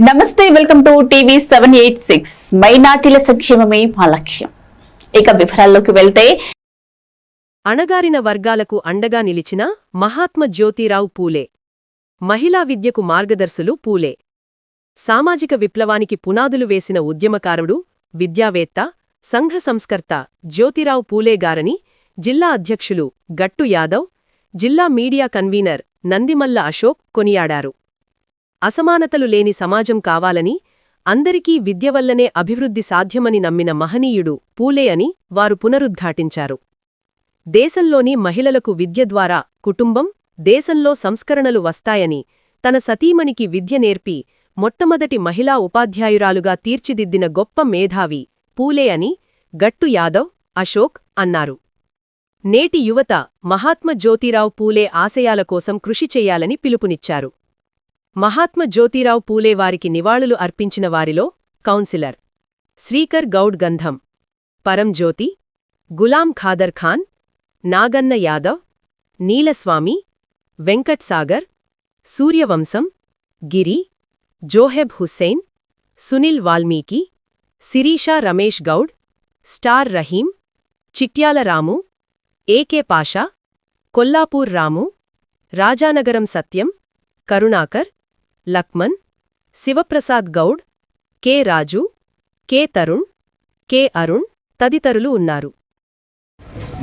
నమస్తే, welcome to TV 786. మైనార్టీల సంక్షేమమే మా లక్ష్యం. ఇక వివరాల్లోకి వెళ్తే, అణగారిన వర్గాలకు అండగా నిలిచిన మహాత్మ జ్యోతిరావు పూలే. మహిళా విద్యకు మార్గదర్శులు పూలే. సామాజిక విప్లవానికి పునాదులు వేసిన ఉద్యమకారుడు, విద్యావేత్త, సంఘ సంస్కర్త జ్యోతిరావు పూలే గారని జిల్లా అధ్యక్షులు గట్టు యాదవ్, జిల్లా మీడియా కన్వీనర్ నందిమల్ల అశోక్ కొనియాడారు. అసమానతలు లేని సమాజం కావాలని, అందరికీ విద్య వల్లనే అభివృద్ధి సాధ్యమని నమ్మిన మహనీయుడు పూలే అని వారు పునరుద్ఘాటించారు. దేశంలోని మహిళలకు విద్య ద్వారా కుటుంబం, దేశంలో సంస్కరణలు వస్తాయని, తన సతీమణికి విద్య నేర్పి మొట్టమొదటి మహిళా ఉపాధ్యాయురాలుగా తీర్చిదిద్దిన గొప్ప మేధావి పూలే అని గట్టు యాదవ్, అశోక్ అన్నారు. నేటి యువత మహాత్మ జ్యోతిరావు పూలే ఆశయాల కోసం కృషి చెయ్యాలని పిలుపునిచ్చారు. మహాత్మ జ్యోతిరావు పూలే వారికి నివాళులు అర్పించిన వారిలో కౌన్సిలర్ శ్రీకర్ గౌడ్ గంధం, పరంజ్యోతి, గులాం ఖాదర్ ఖాన్, నాగన్న యాదవ్, నీలస్వామి, వెంకట్ సాగర్, సూర్యవంశం, గిరి, జోహెబ్ హుస్సేన్, సునిల్ వాల్మీకి, శిరీషా రమేష్ గౌడ్, స్టార్ రహీం, చిట్యాల రాము, ఏకే పాషా, కొల్లాపూర్ రాము, రాజానగరం సత్యం, కరుణాకర్, లక్మన్, శివప్రసాద్ గౌడ్, కె రాజు, కె తరుణ్, కె అరుణ్ తదితరులు ఉన్నారు.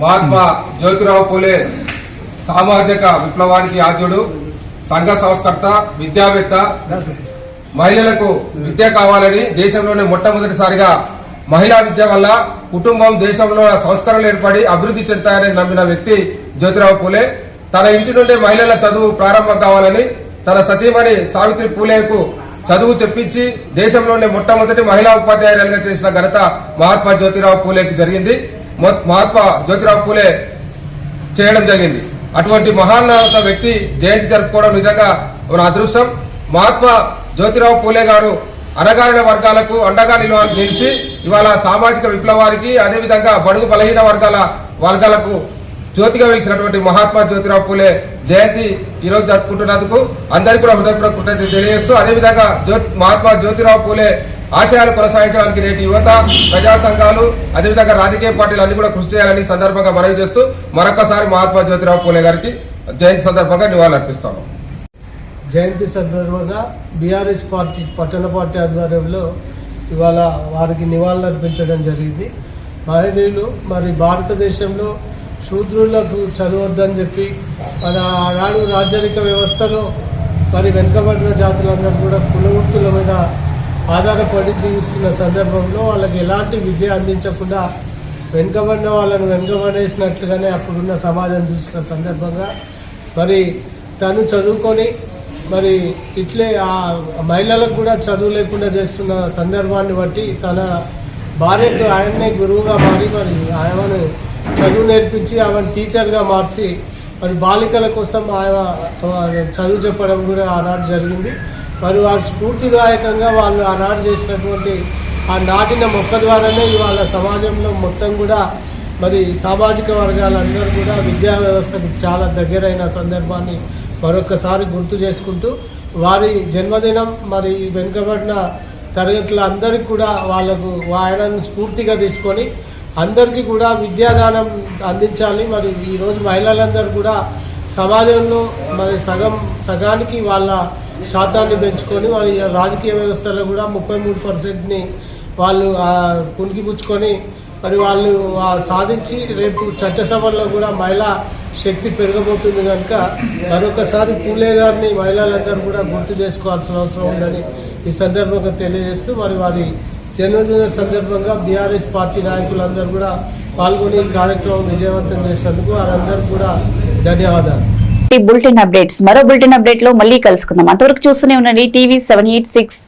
మహాత్మా జ్యోతిరావు పూలే సామాజిక విప్లవానికి ఆద్యుడు, సంఘ సంస్కర్త, విద్యావేత్త. మహిళలకు విద్య కావాలని దేశంలోనే మొట్టమొదటిసారిగా మహిళా విద్య వల్ల కుటుంబం, దేశంలో సంస్కరణలు ఏర్పడి అభివృద్ధి చెందుతాయని నమ్మిన వ్యక్తి జ్యోతిరావు పూలే. తన ఇంటి నుండి మహిళల చదువు ప్రారంభం కావాలని తన సతీమణి సావిత్రి పూలేకు చదువు చెప్పించి దేశంలోనే మొట్టమొదటి మహిళా ఉపాధ్యాయురాలుగా చేసిన ఘనత మహాత్మా జ్యోతిరావు పూలేకు జరిగింది. మహాత్మా జ్యోతిరావు పూలే చేయడం జరిగింది. అటువంటి మహాన్నత వ్యక్తి జయంతి జరుపుకోవడం నిజంగా మన అదృష్టం. మహాత్మా జ్యోతిరావు పూలే గారు అణగారిన వర్గాలకు అండగా నిలిచి ఇవాళ సామాజిక విప్లవానికి, అదేవిధంగా బడుగు బలహీన వర్గాలకు జ్యోతిగా వెలిసినటువంటి మహాత్మా జ్యోతిరావు పూలే జయంతి ఈ రోజు జరుపుకుంటున్నందుకు అందరికీ కూడా హృదయపూర్వక కృతజ్ఞతలు తెలియజేస్తూ, అదేవిధంగా మహాత్మా జ్యోతిరావు పూలే ఆశయాలు కొనసాగించడానికి నేటి యువత, ప్రజా సంఘాలు, అదేవిధంగా రాజకీయ పార్టీలు అన్ని కూడా కృషి చేయాలని సందర్భంగా మనవి చేస్తూ మరొకసారి మహాత్మా జ్యోతిరావు పూలే గారికి జయంతి సందర్భంగా నివాళులు అర్పిస్తాము. జయంతి సందర్భంగా బీఆర్ఎస్ పార్టీ పట్టణ పార్టీ ఆధ్వర్యంలో ఇవాళ వారికి నివాళులు అర్పించడం జరిగింది. మహనీయులు మరి భారతదేశంలో శూద్రులకు చదవద్దని చెప్పి మన ఆనాడు రాజరిక వ్యవస్థలో మరి వెనుకబడిన జాతులందరూ కూడా కులవృత్తుల మీద ఆధారపడి జీవిస్తున్న సందర్భంలో వాళ్ళకి ఎలాంటి విద్య అందించకుండా వెనుకబడిన వాళ్ళను వెనుకబడేసినట్లుగానే అప్పుడున్న సమాజం చూసిన సందర్భంగా మరి తను చదువుకొని మరి ఇట్లే ఆ మహిళలకు కూడా చదువు లేకుండా చేస్తున్న సందర్భాన్ని బట్టి తన భార్యకు ఆయన్నే గురువుగా మారి మరి ఆయనను చదువు నేర్పించి ఆమెను టీచర్గా మార్చి మరి బాలికల కోసం ఆయన చదువు చెప్పడం కూడా ఆనాడు జరిగింది. మరి వారి స్ఫూర్తిదాయకంగా వాళ్ళు ఆనాడు చేసినటువంటి ఆ నాటిన మొక్క ద్వారానే ఇవాళ సమాజంలో మొత్తం కూడా మరి సామాజిక వర్గాలందరూ కూడా విద్యా వ్యవస్థకు చాలా దగ్గరైన సందర్భాన్ని మరొకసారి గుర్తు చేసుకుంటూ, వారి జన్మదినం మరి వెనుకబడిన తరగతుల అందరికీ కూడా వాళ్లకు ఆయనను స్ఫూర్తిగా తీసుకొని అందరికీ కూడా విద్యాదానం అందించాలి. మరి ఈరోజు మహిళలందరూ కూడా సమాజంలో మరి సగానికి వాళ్ళ శాతాన్ని పెంచుకొని మరి రాజకీయ వ్యవస్థలో కూడా 33%ని వాళ్ళు పుణికిపుచ్చుకొని మరి వాళ్ళు సాధించి రేపు చట్టసభల్లో కూడా మహిళా శక్తి పెరగబోతుంది కనుక మరొకసారి పూలే గారిని మహిళలందరూ కూడా గుర్తు చేసుకోవాల్సిన అవసరం ఉందని ఈ సందర్భంగా తెలియజేస్తూ, మరి వారి జన్మదిన సందర్భంగా బీఆర్ఎస్ పార్టీ నాయకులందరూ కూడా పాల్గొని ఈ కార్యక్రమం విజయవంతం చేసినందుకు వారందరూ కూడా ధన్యవాదాలు. ఈ బులెటిన్ అప్డేట్స్ మరో బులెటిన్ అప్డేట్ లో మళ్ళీ కలుసుకుందాం. అంతవరకు చూస్తూనే ఉండండి టీవీ 786.